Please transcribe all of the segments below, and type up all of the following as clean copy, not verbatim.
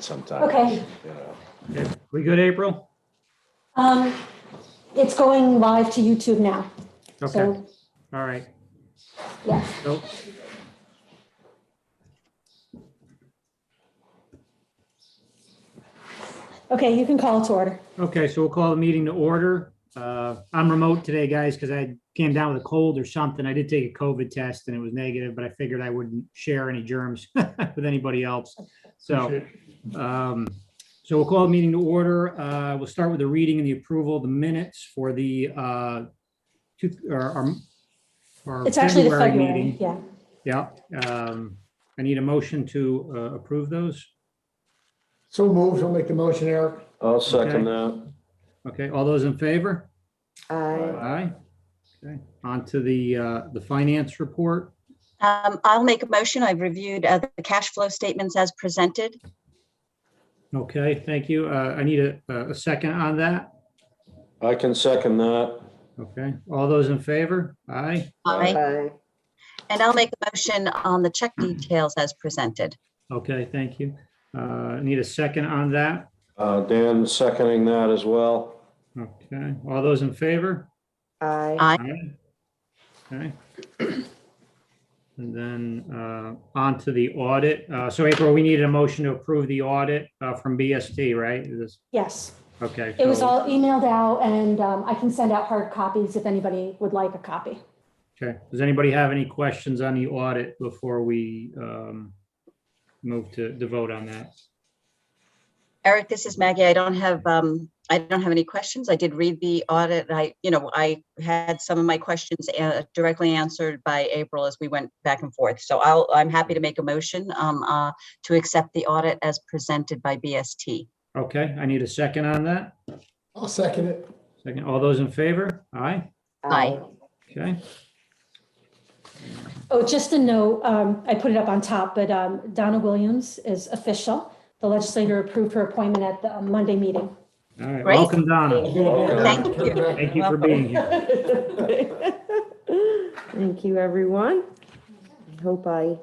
sometimes. Okay. You know. Okay. We good, April? It's going live to YouTube now. Okay, So, all right. yeah. So, Okay, you can call it to order. okay, so we'll call the meeting to order. I'm remote today, guys, because I came down with a cold or something. I did take a COVID test and it was negative, but I figured I wouldn't share any germs with anybody else. So, so we'll call the meeting to order. We'll start with the reading and the approval of the minutes for the our It's actually the February February, meeting. yeah. Yeah. I need a motion to approve those. So moved. I'll make the motion, Eric. I'll second Okay. that. Okay, all those in favor? Aye. Aye. Okay, on to the finance report. I'll make a motion. I've reviewed the cash flow statements as presented. Okay, thank you. I need a second on that. I can second that. Okay, all those in favor? Aye. Aye. Aye. And I'll make a motion on the check details as presented. Okay, thank you. I need a second on that. Dan seconding that as well. Okay, all those in favor? Aye. Aye. Okay. And then on to the audit. So April, we needed a motion to approve the audit from BST, right? Is this- Yes. Okay. It was so- all emailed out, and I can send out hard copies if anybody would like a copy. Okay, does anybody have any questions on the audit before we move to vote on that? Eric, this is Maggie. I don't have any questions. I did read the audit. I had some of my questions directly answered by April as we went back and forth. So I'm happy to make a motion to accept the audit as presented by BST. Okay, I need a second on that. I'll second it. Second, all those in favor? Aye. Aye. Okay, Oh, just a note, I put it up on top, but Donna Williams is official. The legislator approved her appointment at the Monday meeting. all right, Great. welcome, Donna. Thank you. Thank you for being here. Thank you, everyone. I hope I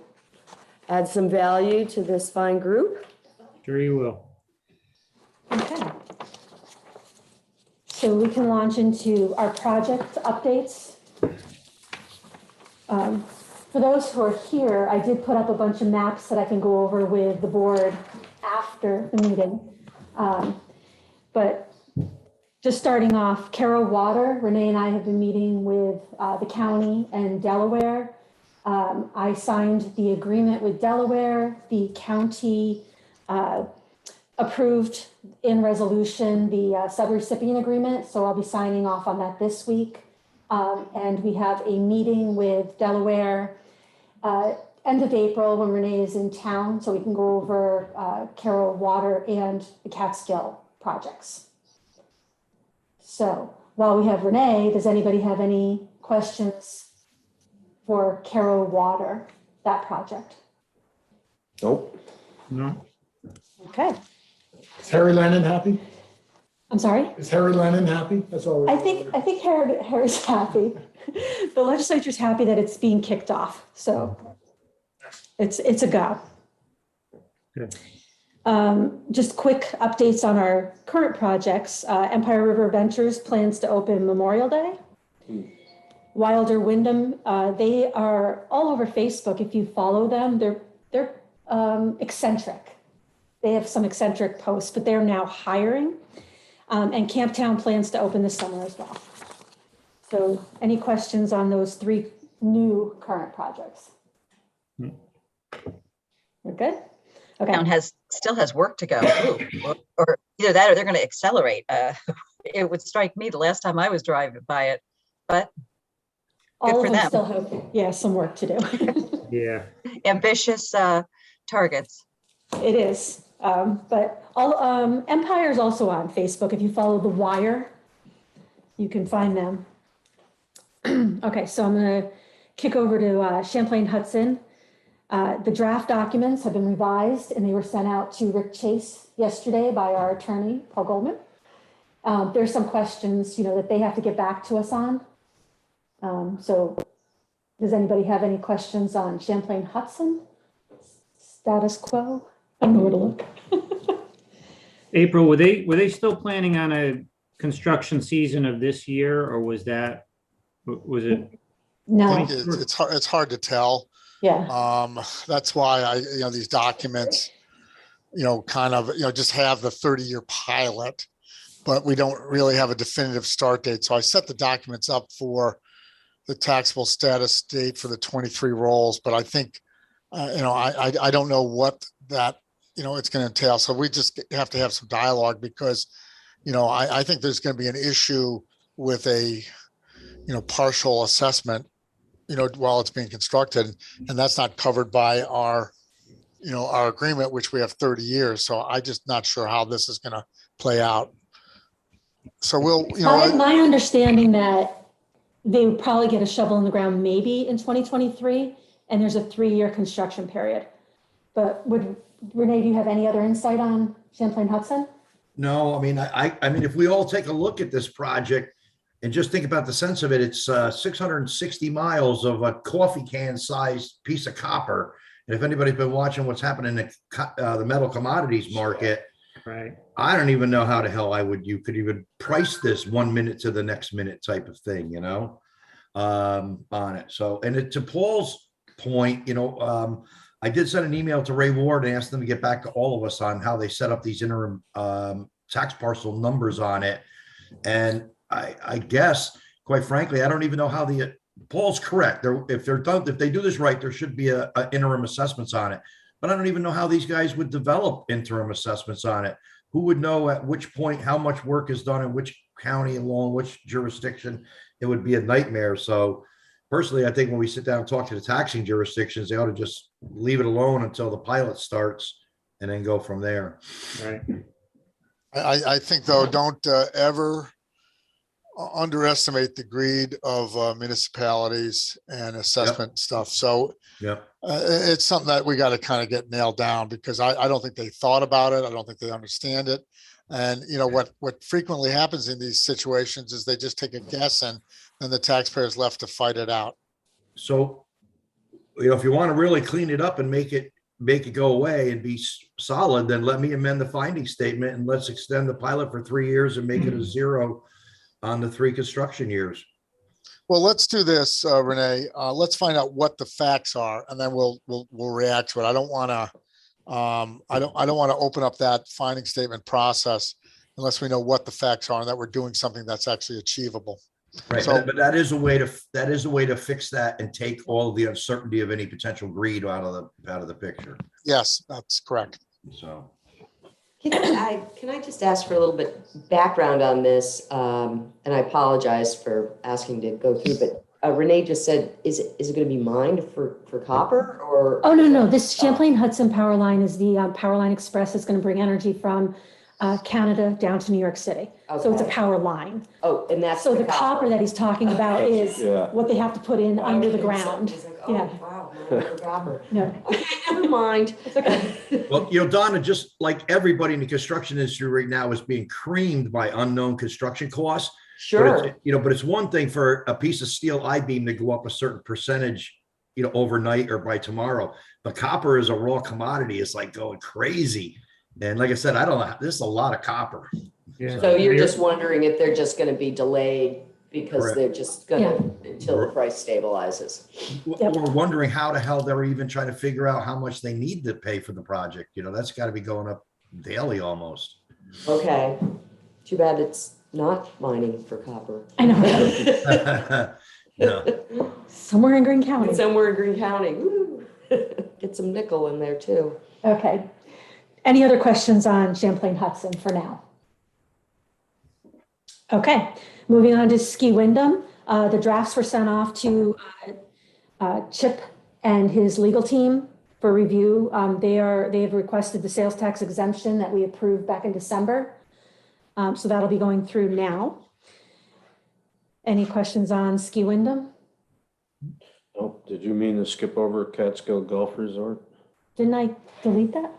add some value to this fine group. Sure you will. Okay. So we can launch into our project updates. For those who are here, I did put up a bunch of maps that I can go over with the board after the meeting. But just starting off, Carroll Water, Renee and I have been meeting with the county and Delaware. I signed the agreement with Delaware. The county approved in resolution the subrecipient agreement, so I'll be signing off on that this week. And we have a meeting with Delaware end of April when Renee is in town, so we can go over Carroll Water and the Catskill projects. So while we have Renee, does anybody have any questions for Carroll Water, that project? Nope. No, Okay, Is Harry Lennon happy? I'm sorry? Is Harry Lennon happy? That's all. I think Harry's happy. The legislature's happy that it's being kicked off, so it's a go. good. Just quick updates on our current projects. Empire River Ventures plans to open Memorial Day. Wilder Wyndham, they are all over Facebook. If you follow them, they're eccentric. They have some eccentric posts, but they're now hiring. And Camptown plans to open this summer as well. So any questions on those three new current projects? We're good? Okay. Town still has work to go. Ooh, or either that or they're going to accelerate. It would strike me the last time I was driving by it, but All for of them them. still have, some work to do. Yeah, ambitious targets. It is. But all Empire's also on Facebook. If you follow The Wire, you can find them. Okay, so I'm going to kick over to Champlain Hudson. The draft documents have been revised and they were sent out to Rick Chase yesterday by our attorney, Paul Goldman. There's some questions, that they have to get back to us on. So does anybody have any questions on Champlain Hudson? Status quo? I don't know where to look. April, were they still planning on a construction season of this year, or was it? No, It's hard to tell. yeah, That's why these documents, kind of, just have the 30-year pilot, but we don't really have a definitive start date. So I set the documents up for the taxable status date for the 23 rolls, but I think, I don't know what that, it's going to entail. So we just have to have some dialogue because, I think there's going to be an issue with a, partial assessment, while it's being constructed, and that's not covered by our agreement, which we have 30 years. So I just not sure how this is going to play out. So we'll, my understanding that they would probably get a shovel in the ground maybe in 2023, and there's a 3-year construction period. But Renee, do you have any other insight on Champlain Hudson? No, I mean, I mean, if we all take a look at this project and just think about the sense of it, it's 660 miles of a coffee can sized piece of copper. And if anybody's been watching what's happening in the metal commodities market, Right. I don't even know how the hell you could even price this 1 minute to the next minute type of thing, on it. So, and to Paul's point, I did send an email to Ray Ward and asked them to get back to all of us on how they set up these interim tax parcel numbers on it. And I guess, quite frankly, I don't even know how Paul's correct. If they do this right, there should be a interim assessments on it. But I don't even know how these guys would develop interim assessments on it. Who would know at which point how much work is done in which county along which jurisdiction? It would be a nightmare. So personally, I think when we sit down and talk to the taxing jurisdictions, they ought to just leave it alone until the pilot starts and then go from there. Right. I think, though, don't ever underestimate the greed of municipalities and assessment stuff. So Yep. it's something that we got to kind of get nailed down because I don't think they thought about it. I don't think they understand it. And what frequently happens in these situations is they just take a guess and then the taxpayer's left to fight it out. So, if you want to really clean it up and make it go away and be solid, then let me amend the finding statement and let's extend the pilot for 3 years and make it a 0 on the 3 construction years. Well, let's do this, Renee. Let's find out what the facts are, and then we'll react to it. I don't want to. I don't want to open up that finding statement process unless we know what the facts are and that we're doing something that's actually achievable. Right, So- but that is a way to fix that and take all of the uncertainty of any potential greed out of the picture. Yes, that's correct. So. Can I just ask for a little bit background on this? And I apologize for asking to go through, but Renee just said, is it going to be mined for copper or? Oh, no. This Champlain Hudson power line is the Power Line Express. It's going to bring energy from Canada down to New York City. So it's a Okay. power line. Oh, and that's So the copper that he's talking about is Yeah. what they have to put in under the ground. He's like, Yeah. oh, wow, mined for copper. No, Okay, never mind. it's okay. Well, Donna, just like everybody in the construction industry right now is being creamed by unknown construction costs. Sure. But but it's one thing for a piece of steel I-beam to go up a certain percentage, overnight or by tomorrow. But copper is a raw commodity. It's like going crazy. And like I said, I don't know. This is a lot of copper. Yeah. So you're just wondering if they're just going to be delayed because Correct. they're just going to, until the price stabilizes. Yep. We're wondering how the hell they're even trying to figure out how much they need to pay for the project. That's got to be going up daily almost. Okay. Too bad it's not mining for copper. I know. No. Somewhere in Greene County. Somewhere in Greene County. Woo. Get some nickel in there too. Okay. Any other questions on Champlain Hudson for now? Okay, moving on to Ski Wyndham. The drafts were sent off to Chip and his legal team for review. They have requested the sales tax exemption that we approved back in December. So that'll be going through now. Any questions on Ski Wyndham? Oh, did you mean to skip over Catskill Golf Resort? Didn't I delete that?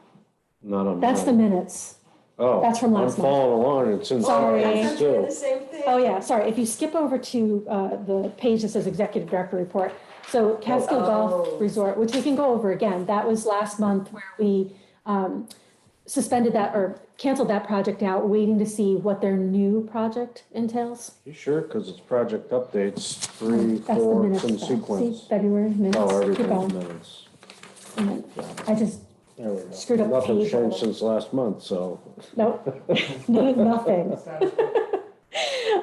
Not on. That's the mine. minutes. Oh, that's from last I'm month. following along. It's in. Sorry. mine too. same thing. Oh, yeah, sorry. If you skip over to the page that says Executive Director Report. So Catskill Golf Resort, which we can go over again, that was last month where we suspended that or canceled that project out, waiting to see what their new project entails. You sure? Because it's project updates, 3, That's the 4, minutes. in though. See, sequence. February minutes. Oh, Keep everything's going. minutes. And then I just, There we go. Screwed up Nothing's page changed order. since last month, so. nope, nothing.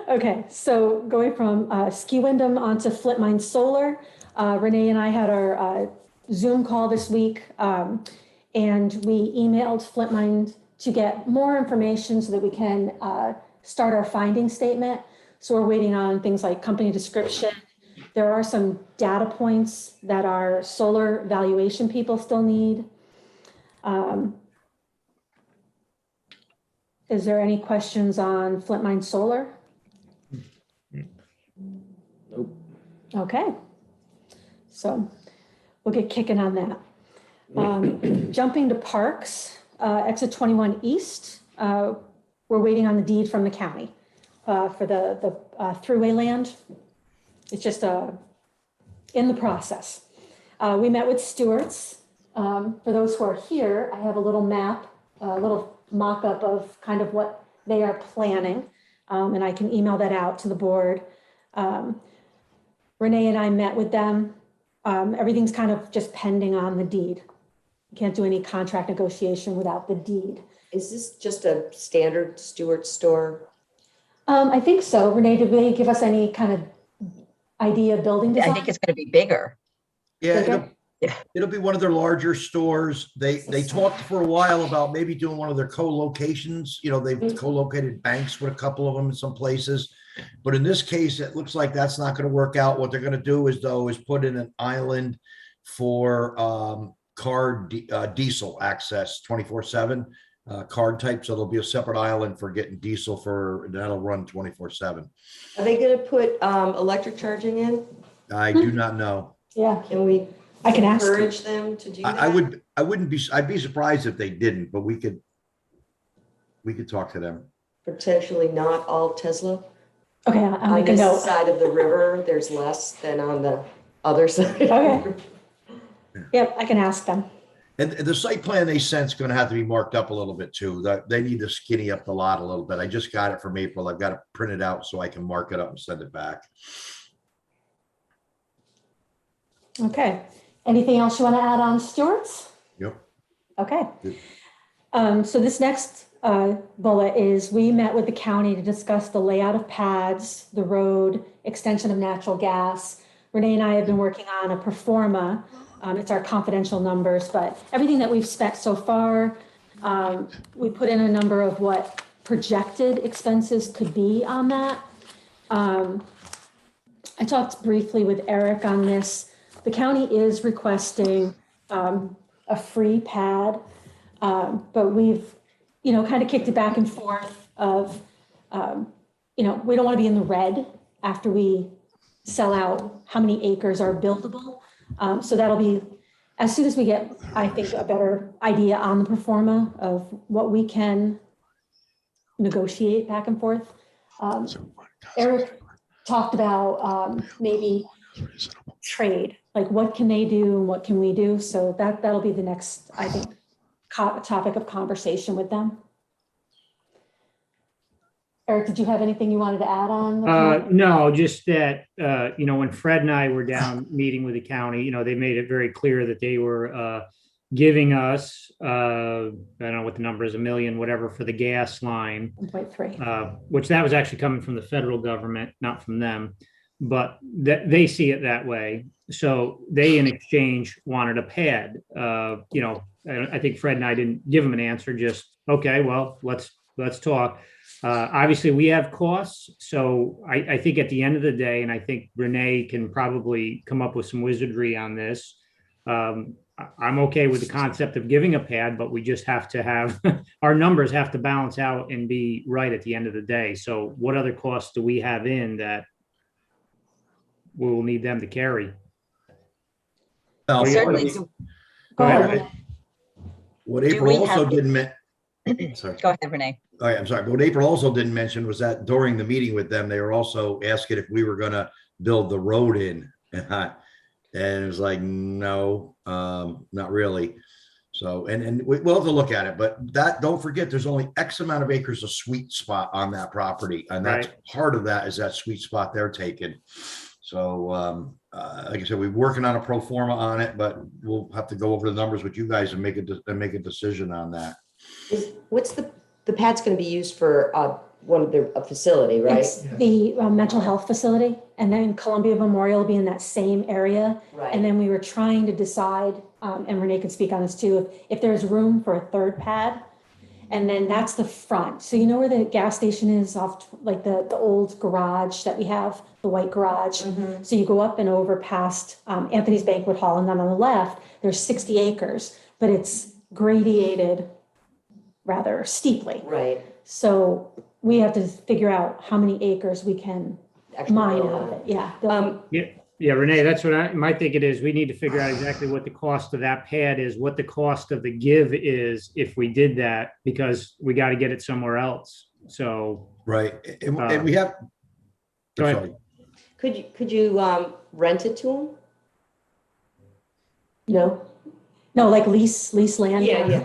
Okay, so going from Ski Wyndham onto Flip Mine Solar, Renee and I had our Zoom call this week, and we emailed Flip Mine to get more information so that we can start our finding statement. So we're waiting on things like company description. There are some data points that our solar valuation people still need. Is there any questions on Flint Mine Solar? Nope. Okay. So we'll get kicking on that. Jumping to parks, exit 21 East, we're waiting on the deed from the county for the throughway land. It's just in the process. We met with Stewart's. For those who are here, I have a little map, a little mock-up of kind of what they are planning, and I can email that out to the board. Renee and I met with them. Everything's kind of just pending on the deed. You can't do any contract negotiation without the deed. Is this just a standard Stewart store? I think so. Renee, did they give us any kind of idea of building design? I think it's going to be bigger. Yeah, Bigger? it'll be one of their larger stores. They talked for a while about maybe doing one of their co-locations. You know, they've co-located banks with a couple of them in some places. But in this case, it looks like that's not going to work out. What they're going to do is put in an island for diesel access 24/7 card type. So there'll be a separate island for getting diesel that'll run 24/7. Are they going to put electric charging in? I do not know. Yeah, Can we I can ask. encourage them to do that? I'd be surprised if they didn't, but we could talk to them. Potentially not all Tesla. Okay, I'll On make a this note. side of the river, there's less than on the other side. Okay. Yep, I can ask them. And the site plan they sent's going to have to be marked up a little bit too. They need to skinny up the lot a little bit. I just got it from April. I've got it printed out so I can mark it up and send it back. Okay. Anything else you want to add on Stewart's? Yep. Okay. Good. So this next bullet is we met with the county to discuss the layout of pads, the road, extension of natural gas. Renee and I have been working on a pro forma. It's our confidential numbers, but everything that we've spent so far, we put in a number of what projected expenses could be on that. I talked briefly with Eric on this. The county is requesting a free pad, but we've, kind of kicked it back and forth of, we don't want to be in the red after we sell out how many acres are buildable. So that'll be, as soon as we get, I think, a better idea on the pro forma of what we can negotiate back and forth. Eric talked about maybe trade, like what can they do and what can we do? So that'll be the next, I think, topic of conversation with them. Eric, did you have anything you wanted to add on? No, just that, when Fred and I were down meeting with the county, they made it very clear that they were giving us, I don't know what the number is, $1 million, whatever, for the gas line. 1.3. Which that was actually coming from the federal government, not from them, but they see it that way. So they, in exchange, wanted a pad. I think Fred and I didn't give them an answer, just, okay, well, let's talk. Obviously, we have costs. So I think at the end of the day, and I think Renee can probably come up with some wizardry on this. I'm okay with the concept of giving a pad, but we just have to have, our numbers have to balance out and be right at the end of the day. So what other costs do we have in that we will need them to carry? Certainly. Go ahead. What Do April we also have- didn't mention. Sorry. Go ahead, Renee. All right, I'm sorry. But what April also didn't mention was that during the meeting with them, they were also asking if we were going to build the road in. And it was like, no, not really. So, and we'll have to look at it, but that, don't forget, there's only X amount of acres of sweet spot on that property. And that's part of that is that sweet spot they're taking. So, like I said, we're working on a pro forma on it, but we'll have to go over the numbers with you guys and make a decision on that. What's the pad's going to be used for one of a facility, right? It's the mental health facility, and then Columbia Memorial will be in that same area. Right. And then we were trying to decide, and Renee can speak on this too, if there's room for a third pad. And then that's the front. So you know where the gas station is off, like the old garage that we have, the white garage. So you go up and over past Anthony's Banquet Hall, and then on the left, there's 60 acres, but it's gradiated rather steeply. Right. So we have to figure out how many acres we can Actually, mine build out of on. it. Yeah. Yeah, Renee, that's what my think it is. We need to figure out exactly what the cost of that pad is, what the cost of the give is if we did that, because we got to get it somewhere else. So. Right. And we have. Go ahead. Could you rent it to them? No, like lease land. Yeah.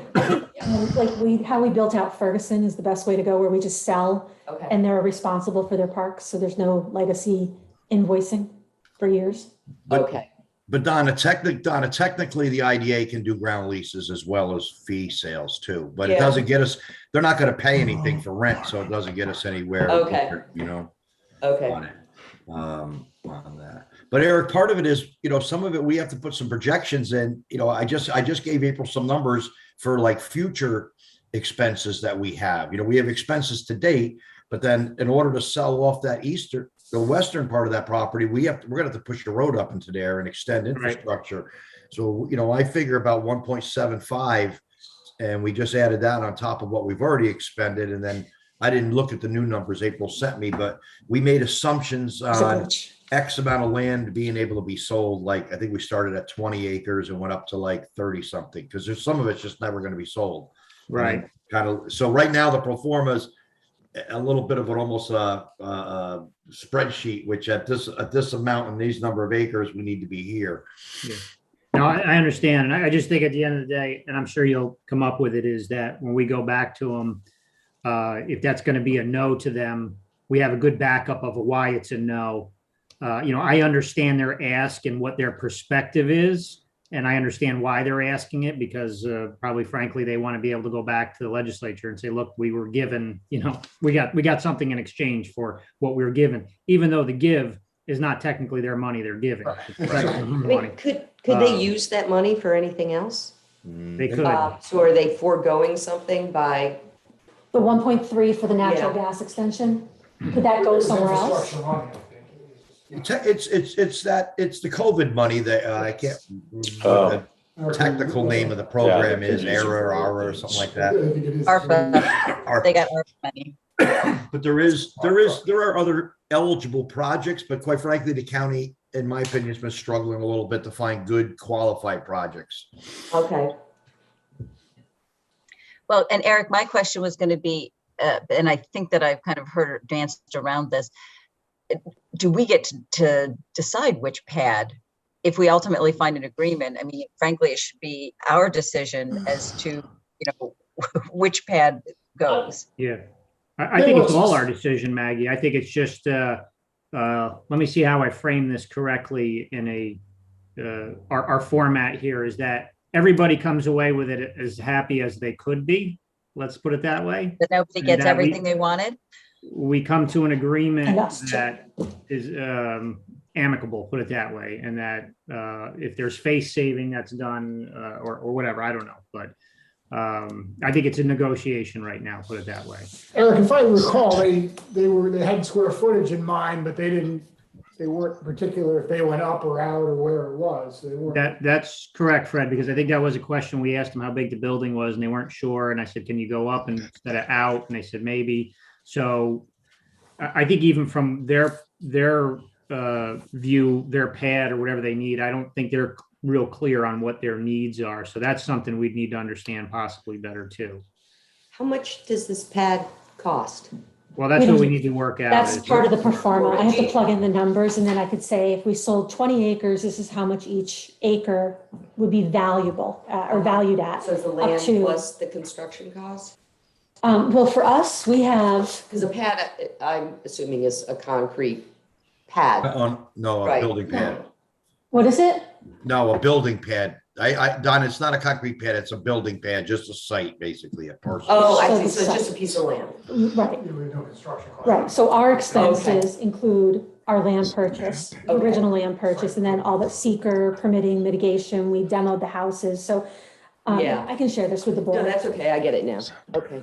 Like how we built out Ferguson is the best way to go, where we just sell Okay. and they're responsible for their parks. So there's no legacy invoicing for years. Okay. But Donna, technically the IDA can do ground leases as well as fee sales too, but it Yeah. doesn't get us, they're not going to pay anything for rent. So it doesn't get us anywhere. Okay. You know, Okay. on it, on that. But Eric, part of it is, some of it, we have to put some projections in. I just gave April some numbers for like future expenses that we have. We have expenses to date, but then in order to sell off the western part of that property, we're gonna have to push the road up into there and extend infrastructure. Right. So, I figure about 1.75, and we just added that on top of what we've already expended. And then I didn't look at the new numbers April sent me, but we made assumptions on X amount of land being able to be sold. Like, I think we started at 20 acres and went up to like 30 something, because there's some of it's just never going to be sold. Right. So right now the pro forma is a little bit of an almost a spreadsheet, which at this amount and these number of acres, we need to be here. Yeah. No, I understand. And I just think at the end of the day, and I'm sure you'll come up with it, is that when we go back to them, if that's going to be a no to them, we have a good backup of why it's a no. I understand their ask and what their perspective is, and I understand why they're asking it, because probably, frankly, they want to be able to go back to the legislature and say, look, we were given, we got something in exchange for what we were given, even though the give is not technically their money they're giving. Right. Could they use that money for anything else? They could. So are they foregoing something by? The 1.3 for the natural gas extension, could that go somewhere else? It's the COVID money that I can't. The technical name of the program is ERA or something like that. ARPA. They got ARPA money. But there are other eligible projects, but quite frankly, the county, in my opinion, has been struggling a little bit to find good qualified projects. Okay. Well, and Eric, my question was going to be, and I think that I've kind of heard danced around this. Do we get to decide which pad if we ultimately find an agreement? I mean, frankly, it should be our decision as to, which pad goes. Yeah, I think it's all our decision, Maggie. I think it's just, let me see how I frame this correctly in our format here is that everybody comes away with it as happy as they could be. Let's put it that way. But nobody gets everything they wanted. We come to an agreement that is amicable, put it that way, and that if there's face saving that's done or whatever, I don't know, but I think it's a negotiation right now, put it that way. Eric, if I recall, they had square footage in mind, but they weren't particular if they went up or out or where it was. They weren't. That's correct, Fred, because I think that was a question we asked them how big the building was, and they weren't sure. And I said, can you go up instead of out? And they said, maybe. So I think even from their view, their pad or whatever they need, I don't think they're real clear on what their needs are. So that's something we'd need to understand possibly better too. How much does this pad cost? Well, that's We what don't- we need to work out. That's is- part of the performa. I have to plug in the numbers and then I could say if we sold 20 acres, this is how much each acre would be valuable or valued at. So is the up land to- plus the construction cost? Well, for us, we have, Because a pad, I'm assuming is a concrete pad. No, a Right. building pad. what is it? No, a building pad. Don, it's not a concrete pad, it's a building pad, just a site, basically, a parcel. Oh, I So see. the So it's just a site. piece of land. Right, Yeah, we have no construction cost. right. So our expenses include our land purchase, Okay. original land purchase, and then all the seeker permitting mitigation. We demoed the houses. So Yeah. I can share this with the No, board. that's okay. I get it now. Okay.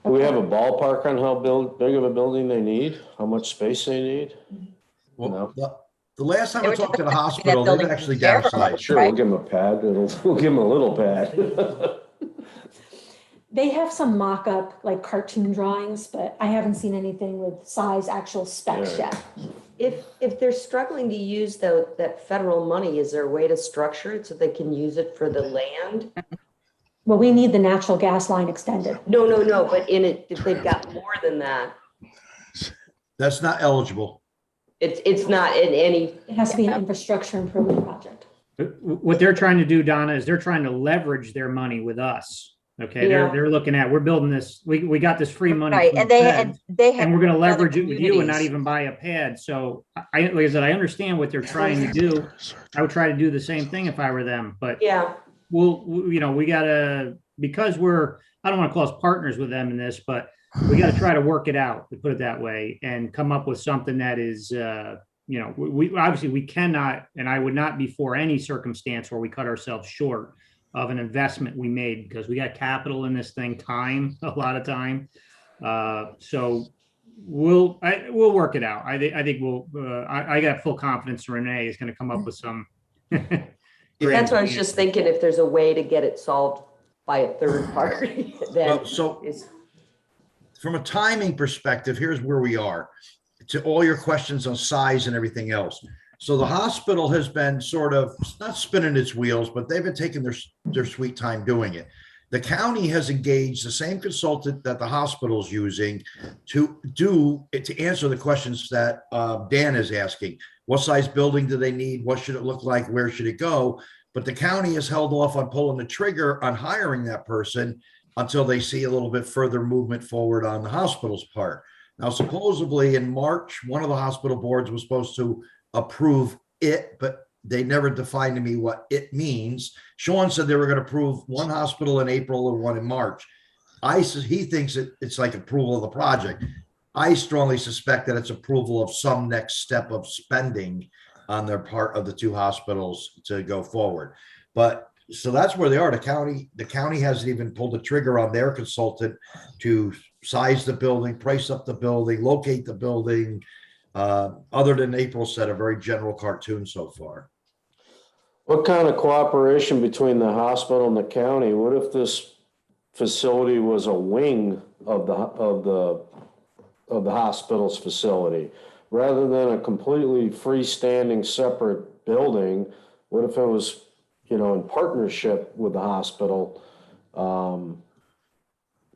Do we have a ballpark on how big of a building they need? How much space they need? Well, the last time They I were talked to the talking about hospital, that they've building actually there. downsized. Sure, we'll give them a pad. We'll give them a little pad. They have some mock-up, like cartoon drawings, but I haven't seen anything with size, actual specs Yeah. yet. If they're struggling to use that federal money, is there a way to structure it so they can use it for the land? Well, we need the natural gas line extended. No, but in it, if they've got more than that, That's not eligible. it's not in any, It has to be an infrastructure improvement project. What they're trying to do, Donna, is they're trying to leverage their money with us. Okay, Yeah. they're looking at, we're building this, we got this free money. Right, from and the they, Fed, and they have. And we're gonna other leverage it with you and not communities. even buy a pad. So like I said, I understand what they're trying to do. I would try to do the same thing if I were them, but yeah. we gotta, because I don't want to call us partners with them in this, but we got to try to work it out, to put it that way, and come up with something that is, we obviously we cannot, and I would not be for any circumstance where we cut ourselves short of an investment we made, because we got capital in this thing, time, a lot of time. So we'll work it out. I think I got full confidence Renee is going to come up with some. That's what I was just thinking, if there's a way to get it solved by a third party, then Well, so it's, from a timing perspective, here's where we are. To all your questions on size and everything else. So the hospital has been sort of not spinning its wheels, but they've been taking their sweet time doing it. The county has engaged the same consultant that the hospital's using to answer the questions that Dan is asking. What size building do they need? What should it look like? Where should it go? But the county has held off on pulling the trigger on hiring that person until they see a little bit further movement forward on the hospital's part. Now, supposedly in March, one of the hospital boards was supposed to approve it, but they never defined to me what it means. Sean said they were going to approve one hospital in April and one in March. He thinks it's like approval of the project. I strongly suspect that it's approval of some next step of spending on their part of the two hospitals to go forward. But so that's where they are. The county hasn't even pulled the trigger on their consultant to size the building, price up the building, locate the building. Other than April said, a very general cartoon so far. What kind of cooperation between the hospital and the county? What if this facility was a wing of the hospital's facility? Rather than a completely freestanding separate building, what if it was, in partnership with the hospital?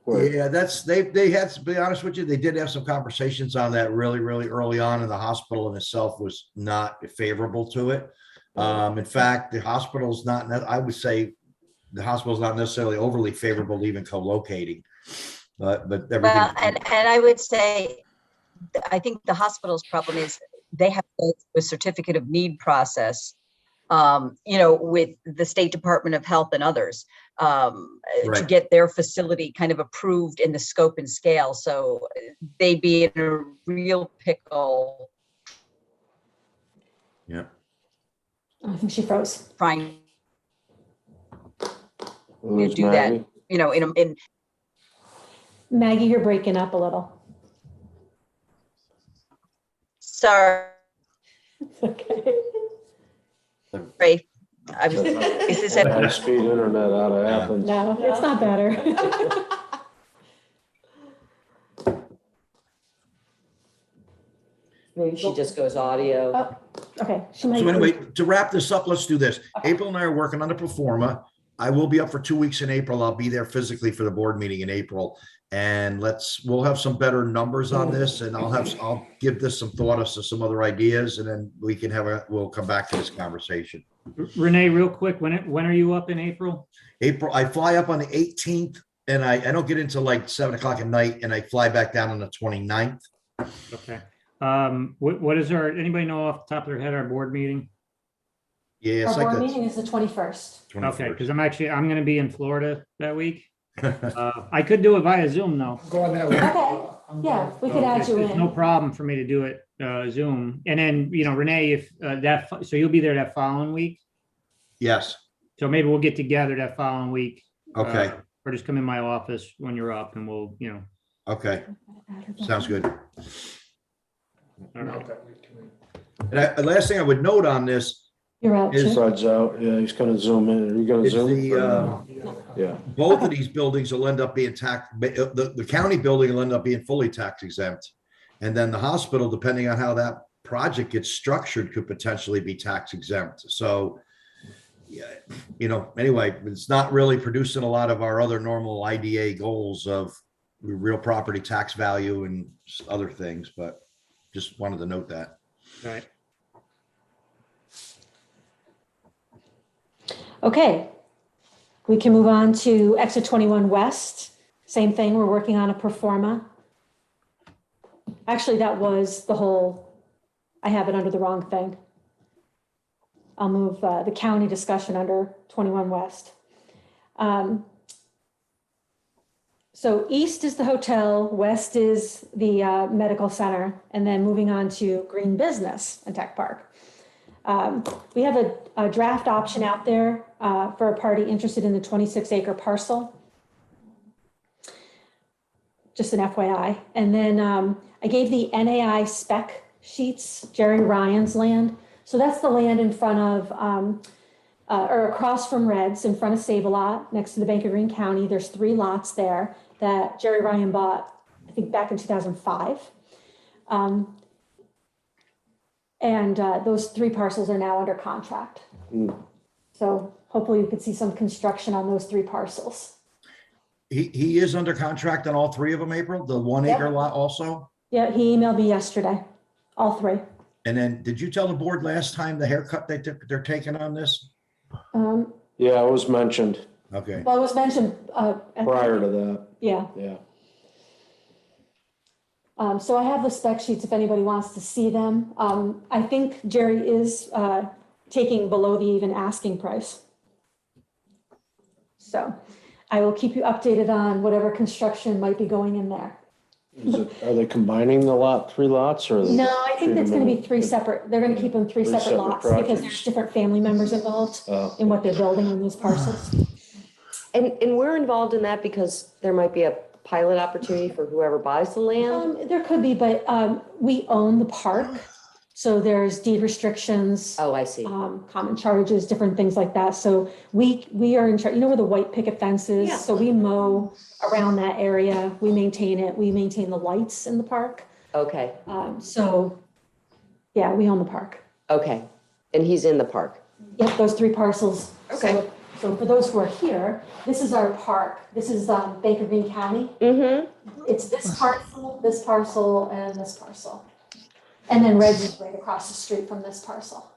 Yeah, they had, to be honest with you, they did have some conversations on that really, really early on, and the hospital in itself was not favorable to it. In fact, the hospital's not, I would say the hospital's not necessarily overly favorable to even co-locating, but everything. Well, and I would say, I think the hospital's problem is they have a certificate of need process, with the State Department of Health and others, to Right. get their facility kind of approved in the scope and scale. So they'd be in a real pickle Yeah. I think she froze. trying Who's to do that, Maggie? in Maggie, you're breaking up a little. sorry. Okay. Is this it? High-speed internet out of Athens. No, it's not better. maybe she just goes audio. Okay, she might. So anyway, to wrap this up, let's do this. April and I are working on the performa. I will be up for 2 weeks in April. I'll be there physically for the board meeting in April. And we'll have some better numbers on this, and I'll give this some thought as to some other ideas, and then we'll come back to this conversation. Renee, real quick, when are you up in April? April, I fly up on the 18th, and I don't get into like 7 o'clock at night, and I fly back down on the 29th. Okay. What is anybody know off the top of their head, our board meeting? Yeah, it's Our like board the meeting is the 21st. 21st. Okay, because I'm going to be in Florida that week. I could do it via Zoom though. Going that way. Okay. Yeah, we could add you It's no in. problem for me to do it Zoom. And then, Renee, if so you'll be there that following week. Yes. So maybe we'll get together that following week. Okay. Or just come in my office when you're up and we'll, Okay. Sounds good. all right. Not that week, too. And the last thing I would note on this You're out, Is- Chip. Fred's out, yeah, he's gonna zoom in, are you gonna is zoom? Yeah, both of these buildings will end up being the county building will end up being fully tax exempt. And then the hospital, depending on how that project gets structured, could potentially be tax exempt. So, yeah, anyway, it's not really producing a lot of our other normal IDA goals of real property tax value and other things, but just wanted to note that. All right. Okay, we can move on to exit 21 West. Same thing, we're working on a pro forma. Actually, that was I have it under the wrong thing. I'll move the county discussion under 21 West. So east is the hotel, west is the medical center, and then moving on to Greene Business and Tech Park. We have a draft option out there for a party interested in the 26-acre parcel. Just an FYI. And then I gave the NAI spec sheets, Jerry Ryan's land. So that's the land in front of, or across from Reds, in front of Save-A-Lot, next to the Bank of Greene County. There's 3 lots there that Jerry Ryan bought, I think, back in 2005. And those 3 parcels are now under contract. So hopefully you could see some construction on those 3 parcels. He is under contract on all 3 of them, April, the 1 acre lot also? Yeah, he emailed me yesterday, all 3. And then did you tell the board last time the haircut they're taking on this? yeah, it was mentioned Okay. Well, it was mentioned. prior to that, Yeah. yeah. So I have the spec sheets if anybody wants to see them. I think Jerry is taking below the even asking price. So I will keep you updated on whatever construction might be going in there. Are they combining the 3 lots or? No, I think that's going to be 3 separate, they're going to keep them 3 separate separate lots because projects. there's different family members involved Oh. in what they're building on those parcels. And we're involved in that because there might be a pilot opportunity for whoever buys the land? There could be, but we own the park. So there's deed restrictions. Oh, I see. Common charges, different things like that. So we are in charge, where the white picket fence is? Yeah. So we mow around that area. We maintain it. We maintain the lights in the park. Okay, So, yeah, we own the park. okay. And he's in the park? Yep, those 3 parcels. Okay. So for those who are here, this is our park. This is Bank of Greene County. Mm-hmm. It's this parcel, and this parcel. And then Reds is right across the street from this parcel.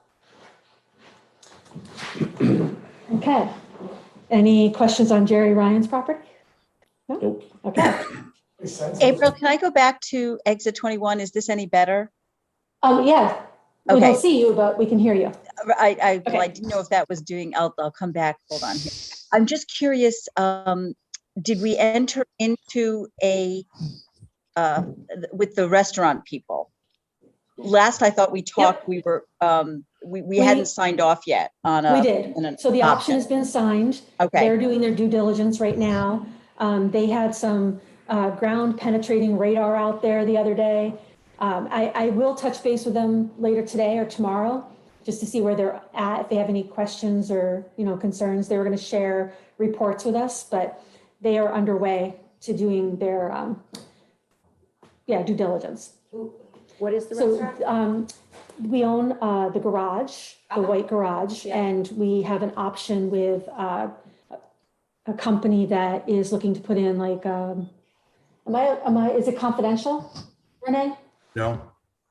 Okay. Any questions on Jerry Ryan's property? No? Nope. Okay. April, can I go back to exit 21? Is this any better? Yeah. We Okay. don't see you, but we can hear you. Well, I Okay. didn't know if that was doing, I'll come back. Hold on here. I'm just curious, did we enter into with the restaurant people? Last I thought we talked, we were, we hadn't signed off yet on We did. So the option has been signed. Okay. They're doing their due diligence right now. They had some ground penetrating radar out there the other day. I will touch base with them later today or tomorrow, just to see where they're at, if they have any questions or, concerns. They were going to share reports with us, but they are underway to doing their, due diligence. What is the So, restaurant? we own the garage, the white garage, and we have an option with a company that is looking to put in like, is it confidential, Renee? No.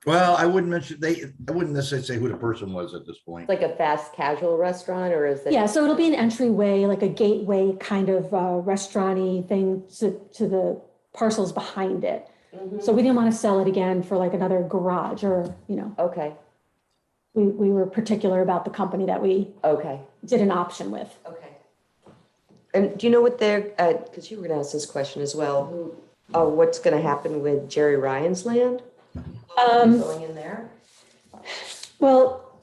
Well, I wouldn't I wouldn't necessarily say who the person was at this point. Like a fast casual restaurant, or is it? Yeah, so it'll be an entryway, like a gateway kind of restaurant-y thing to the parcels behind it. So we didn't want to sell it again for like another garage or, Okay, we were particular about the company that we okay, did an option with. okay. And do you know what they're, because you were gonna ask this question as well, what's gonna happen with Jerry Ryan's land? Going in there? Well,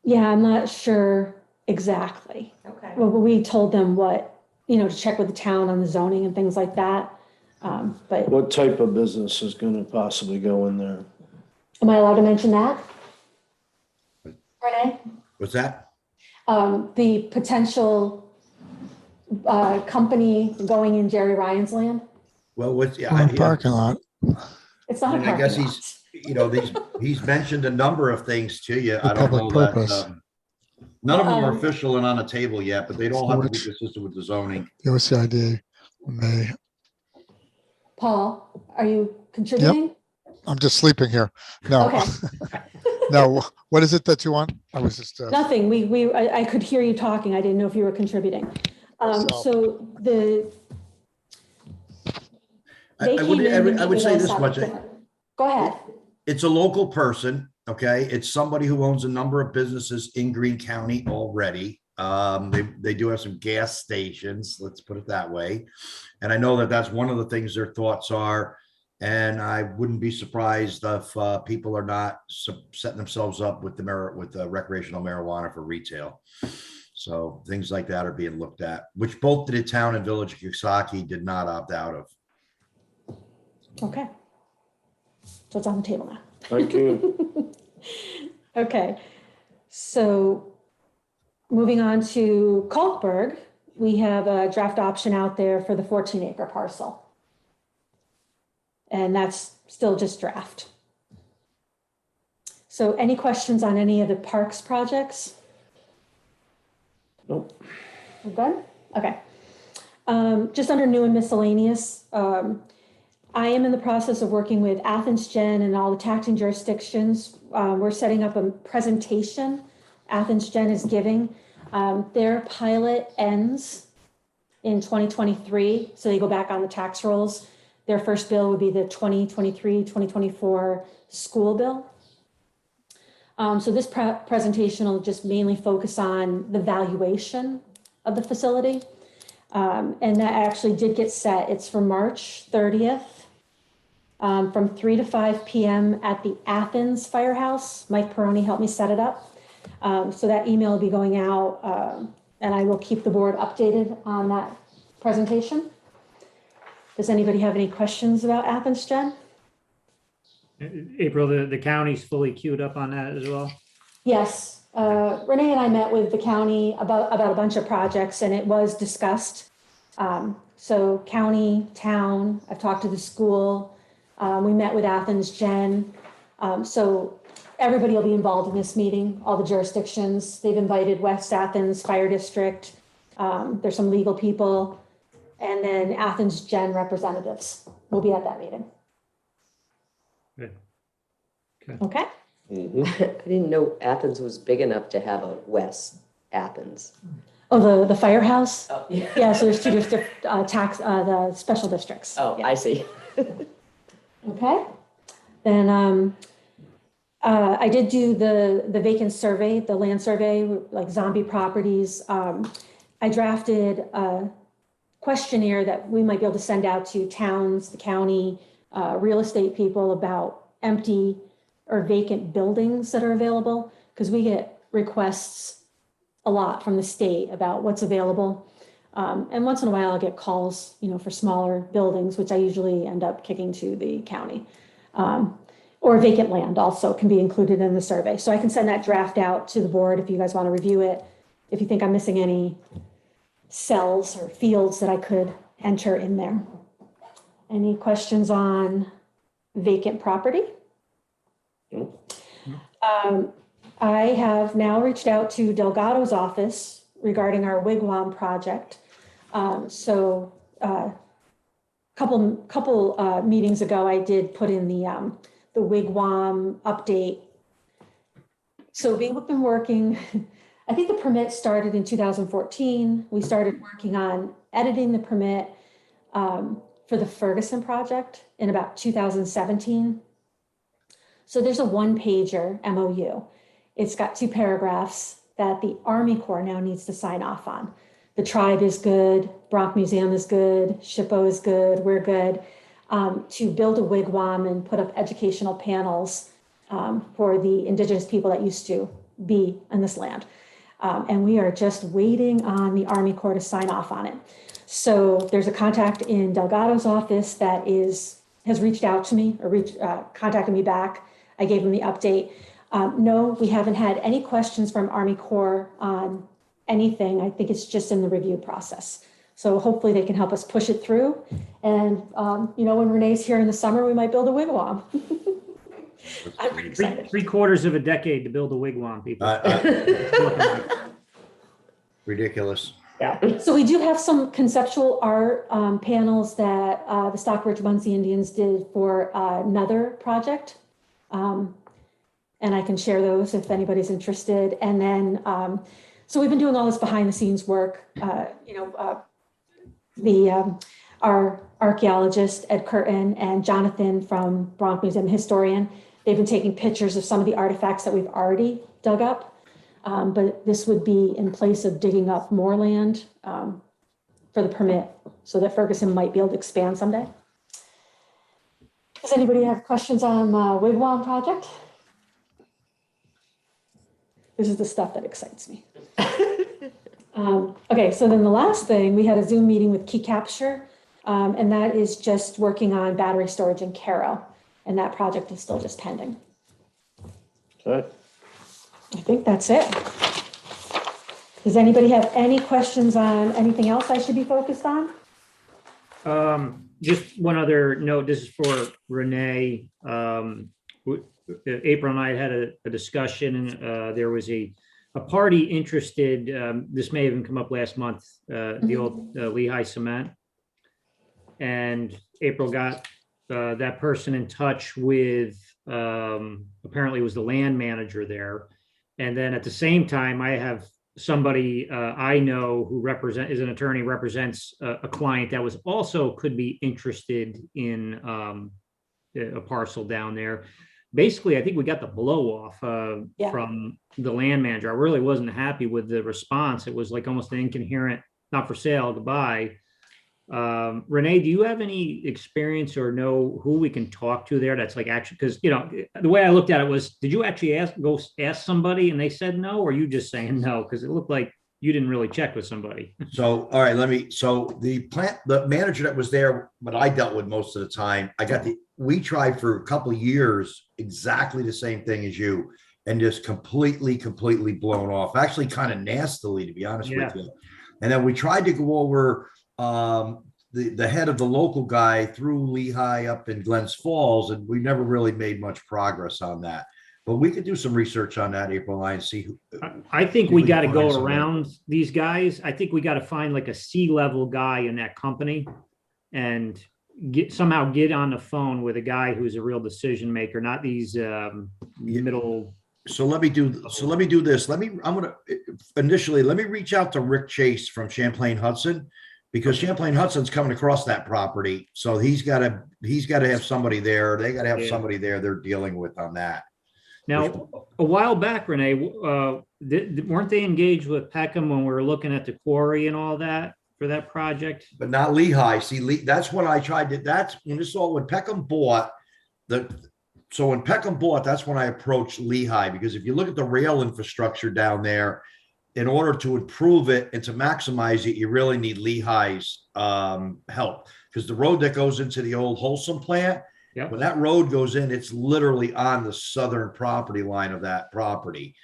yeah, I'm not sure exactly. Okay. Well, we told them what, to check with the town on the zoning and things like that. But What type of business is gonna possibly go in there? am I allowed to mention that? Renee? What's that? The potential company going in Jerry Ryan's land? Well, what's, Parking lot. It's not a I guess parking lot. he's mentioned a number of things to you. For I don't public know that, purpose. none of them are official and on the table yet, but they'd all have to be consistent with the zoning. The OCID may. Paul, are you contributing? I'm just sleeping here. No. Okay. No. What is it that you want? I was just. Nothing. I could hear you talking. I didn't know if you were contributing. So I would say this much. Go ahead. It's a local person, okay? It's somebody who owns a number of businesses in Greene County already. They do have some gas stations, let's put it that way. And I know that that's one of the things their thoughts are. And I wouldn't be surprised if people are not setting themselves up with the recreational marijuana for retail. So things like that are being looked at, which both the town and village of Kisaki did not opt out of. Okay. So it's on the table now. Thank you. Okay. So moving on to Kalkberg, we have a draft option out there for the 14-acre parcel. And that's still just draft. So any questions on any of the parks projects? Nope. We're good? Okay. Just under new and miscellaneous, I am in the process of working with Athens Gen and all the taxing jurisdictions. We're setting up a presentation Athens Gen is giving. Their pilot ends in 2023, so they go back on the tax rolls. Their first bill would be the 2023-2024 school bill. So this presentation will just mainly focus on the valuation of the facility. And that actually did get set. It's for March 30th from 3 to 5 p.m. at the Athens Firehouse. Mike Peroni helped me set it up. So that email will be going out and I will keep the board updated on that presentation. Does anybody have any questions about Athens Gen? April, the county's fully queued up on that as well? Yes. Renee and I met with the county about a bunch of projects and it was discussed. So county, town, I've talked to the school. We met with Athens Gen. So everybody will be involved in this meeting, all the jurisdictions. They've invited West Athens Fire District. There's some legal people. And then Athens Gen representatives will be at that meeting. Good. Okay. I didn't know Athens was big enough to have a West Athens. Oh, the firehouse? Oh, yeah. Yeah, so there's two different the special districts. Oh, Yeah. I see. Okay. Then I did do the vacant survey, the land survey, like zombie properties. I drafted a questionnaire that we might be able to send out to towns, the county, real estate people about empty or vacant buildings that are available, because we get requests a lot from the state about what's available. And once in a while I'll get calls, for smaller buildings, which I usually end up kicking to the county. Or vacant land also can be included in the survey. So I can send that draft out to the board if you guys want to review it. If you think I'm missing any cells or fields that I could enter in there. Any questions on vacant property? I have now reached out to Delgado's office regarding our wigwam project. So couple meetings ago, I did put in the wigwam update. So we've been working, I think the permit started in 2014. We started working on editing the permit for the Ferguson project in about 2017. So there's a one-pager MOU. It's got 2 paragraphs that the Army Corps now needs to sign off on. The tribe is good, Bronx Museum is good, SHPO is good, we're good, to build a wigwam and put up educational panels for the indigenous people that used to be in this land. And we are just waiting on the Army Corps to sign off on it. So there's a contact in Delgado's office that has reached out to me or contacted me back. I gave him the update. No, we haven't had any questions from Army Corps on anything. I think it's just in the review process. So hopefully they can help us push it through. And, when Renee's here in the summer, we might build a wigwam. I'm pretty excited. 3/4 of a decade to build a wigwam, people. Ridiculous. Yeah. So we do have some conceptual art panels that the Stockbridge Muncie Indians did for another project. And I can share those if anybody's interested. And then, so we've been doing all this behind the scenes work. Our archaeologist, Ed Curtin, and Jonathan from Bronx Museum historian, they've been taking pictures of some of the artifacts that we've already dug up. But this would be in place of digging up more land for the permit so that Ferguson might be able to expand someday. Does anybody have questions on wigwam project? This is the stuff that excites me. Okay, so then the last thing, we had a Zoom meeting with Key Capture, and that is just working on battery storage in Caro, and that project is still just pending. Okay. I think that's it. Does anybody have any questions on anything else I should be focused on? Just one other note, this is for Renee. April and I had a discussion. There was a party interested, this may have even come up last month, the old Lehigh Cement. And April got that person in touch with, apparently it was the land manager there. And then at the same time, I have somebody I know who is an attorney, represents a client that was also could be interested in a parcel down there. Basically, I think we got the blow off from the land manager. I really wasn't happy with the response. It was like almost an incoherent, not for sale, goodbye. Renee, do you have any experience or know who we can talk to there? That's like actually, because the way I looked at it was, did you actually go ask somebody and they said no, or are you just saying no? Because it looked like you didn't really check with somebody. So, all right, so the manager that was there, but I dealt with most of the time, we tried for a couple of years, exactly the same thing as you, and just completely blown off, actually kind of nastily, to be honest with you. And then we tried to go over the head of the local guy through Lehigh up in Glens Falls, and we never really made much progress on that. But we could do some research on that, April, and see who. I think we got to go around these guys. I think we got to find like a C-level guy in that company and somehow get on the phone with a guy who's a real decision maker, not these middle. So let me do this. Let me reach out to Rick Chase from Champlain Hudson, because Champlain Hudson's coming across that property. So he's got to have somebody there. They got to have somebody there they're dealing with on that. Now, a while back, Renee, weren't they engaged with Peckham when we were looking at the quarry and all that for that project? But not Lehigh. See, that's what I tried to. That's when Peckham bought So when Peckham bought, that's when I approached Lehigh, because if you look at the rail infrastructure down there, in order to improve it and to maximize it, you really need Lehigh's help, because the road that goes into the old Wholesome plant, when that road goes in, it's literally on the southern property line of that property.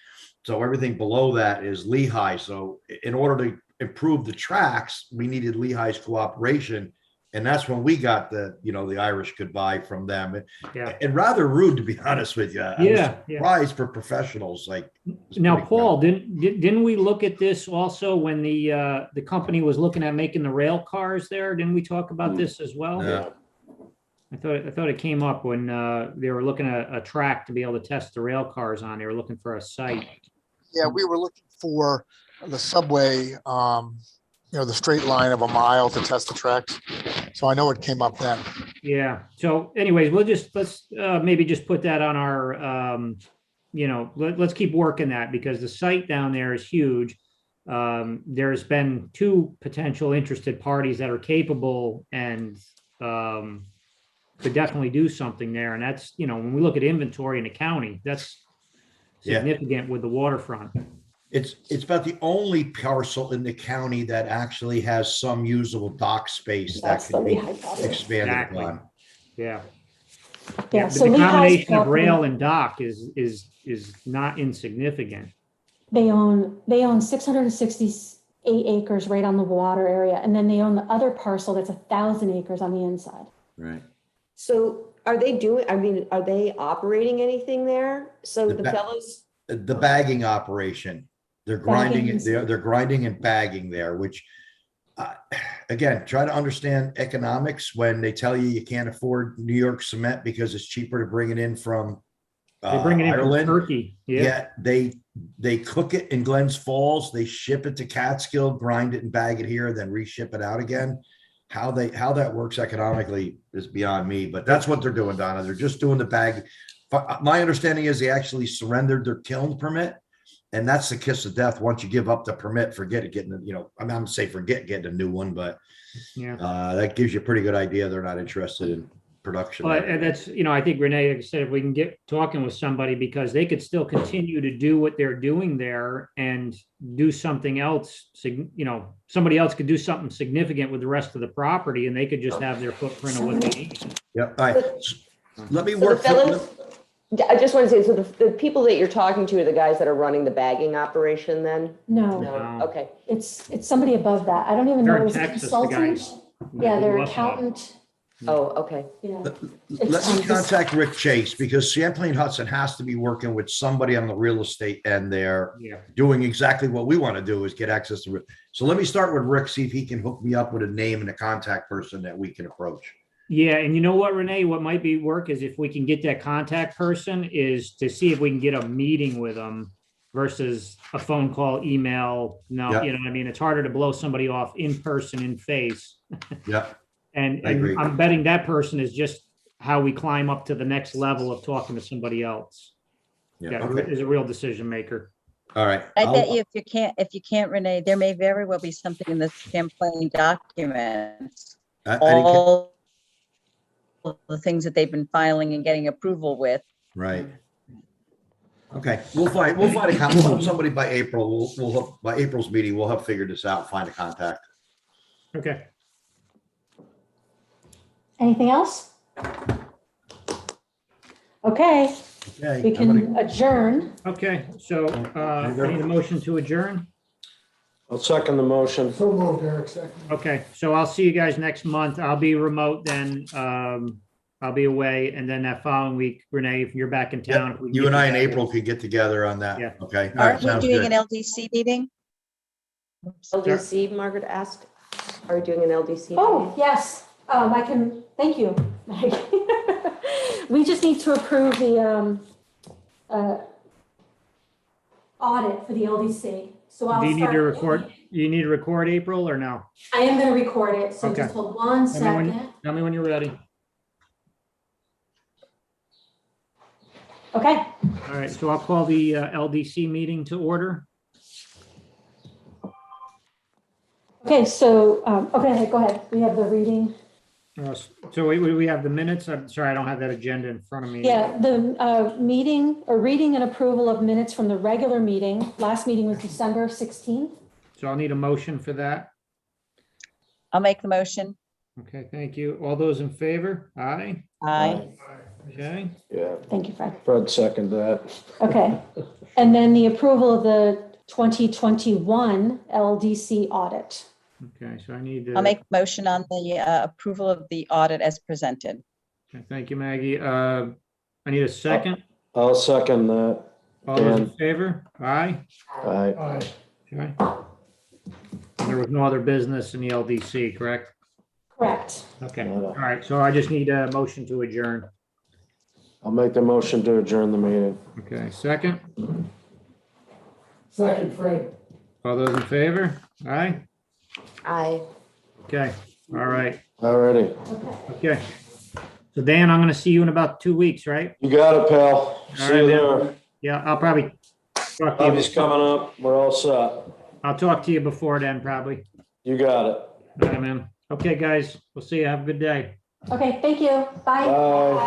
So everything below that is Lehigh. So in order to improve the tracks, we needed Lehigh's cooperation And that's when we got the Irish goodbye from them. Yeah. And rather rude, to be honest with you. I was surprised for professionals. Like, Now, Paul, didn't we look at this also when the company was looking at making the rail cars there? Didn't we talk about this as well? Yeah. I thought it came up when they were looking at a track to be able to test the rail cars on. They were looking for a site. Yeah, we were looking for the subway, the straight line of a mile to test the tracks. So I know it came up then. Yeah. So anyways, let's maybe just put that on our, let's keep working that because the site down there is huge. There's been 2 potential interested parties that are capable and could definitely do something there. And that's, when we look at inventory in the county, that's significant with the waterfront. It's about the only parcel in the county that actually has some usable dock space that could be expanded Exactly. upon. Yeah. Yeah, But so the Lehigh's combination of property- rail and dock is not insignificant. They own 668 acres right on the water area, and then they own the other parcel that's 1,000 acres on the inside. Right. So are they operating anything there? So the fellows, The bagging operation, they're grinding it. They're grinding and bagging there, which again, try to understand economics when they tell you can't afford New York cement because it's cheaper to bring it in from They bring it in from Ireland. Turkey. Yeah. They cook it in Glens Falls. They ship it to Catskill, grind it and bag it here, then reship it out again. How that works economically is beyond me, but that's what they're doing, Donna. They're just doing the bag. My understanding is they actually surrendered their kiln permit, and that's the kiss of death. Once you give up the permit, forget getting a new one, but that gives you a pretty good idea. They're not interested in production. Well, and that's, I think Renee, like I said, if we can get talking with somebody, because they could still continue to do what they're doing there and do something else, somebody else could do something significant with the rest of the property and they could just have their footprint of what they need. Yeah. All right. Let me so work. the fellows, I just want to say, so the people that you're talking to are the guys that are running the bagging operation then? No, No. Okay. it's somebody above that. I don't even know. They're in It was a Texas, the consultant. guys. Yeah, they're Love that. accountant. Oh, okay. Yeah. Let me contact Rick Chase because Champlain Hudson has to be working with somebody on the real estate end there, doing exactly what we want to do is get access to it. So let me start with Rick, see if he can hook me up with a name and a contact person that we can approach. Yeah, and you know what, Renee, what might be work is if we can get that contact person is to see if we can get a meeting with them versus a phone call, email. No, you know what I mean? It's harder to blow somebody off in person, in face. Yeah. And I'm betting that person is just how we climb up to the next level of talking to somebody else. Yeah. That is a real decision maker. All right. I bet you if you can't, Renee, there may very well be something in the Champlain documents. All the things that they've been filing and getting approval with. Right. Okay. We'll find somebody by April. By April's meeting, we'll have figured this out, find a contact. Okay. Anything else? Okay, we can adjourn. Okay, so I need a motion to adjourn. I'll second the motion. So moved, Eric, second. Okay, so I'll see you guys next month. I'll be remote then. I'll be away, and then that following week, Renee, if you're back in town. Yep. You and I in April could get together on that. Yeah. Okay. All right. Aren't we Sounds doing good. an LDC meeting? LDC, Margaret asked, are we doing an LDC? Oh, yes, I can, thank you, Meg. We just need to approve the audit for the LDC, so I'll Do you need start- to record? You need to record April or no? I am gonna record it, so Okay. just hold one second. Tell me when you're ready. Okay, All right, so I'll call the LDC meeting to order. okay, so, okay, go ahead, we have the reading. So we have the minutes. I'm sorry, I don't have that agenda in front of me. Yeah, the meeting, or reading and approval of minutes from the regular meeting. Last meeting was December 16th. So I'll need a motion for that. I'll make the motion. Okay, thank you. All those in favor? Aye. Aye. Okay. Yeah, Thank you, Fred. Fred second that. Okay, and then the approval of the 2021 LDC audit. Okay, so I need to. I'll make motion on the approval of the audit as presented. Okay, thank you, Maggie. I need a second. I'll second that. All those in Dan. favor? Aye. Aye. Aye. Okay. And there was no other business in the LDC, correct? Correct. Okay, No, no. all right, so I just need a motion to adjourn. I'll make the motion to adjourn the meeting. Okay, second. Second, Fred. All those in favor? Aye. Aye. Okay, all right, Alrighty. okay. So Dan, I'm gonna see you in about 2 weeks, right? You got it, pal. See right, you man. there. Yeah, I'll probably talk to you. Hobby's coming up. We're all set. I'll talk to you before then, probably. You got it. All right, man. Okay, guys, we'll see you. Have a good day. Okay, thank you. Bye. Bye.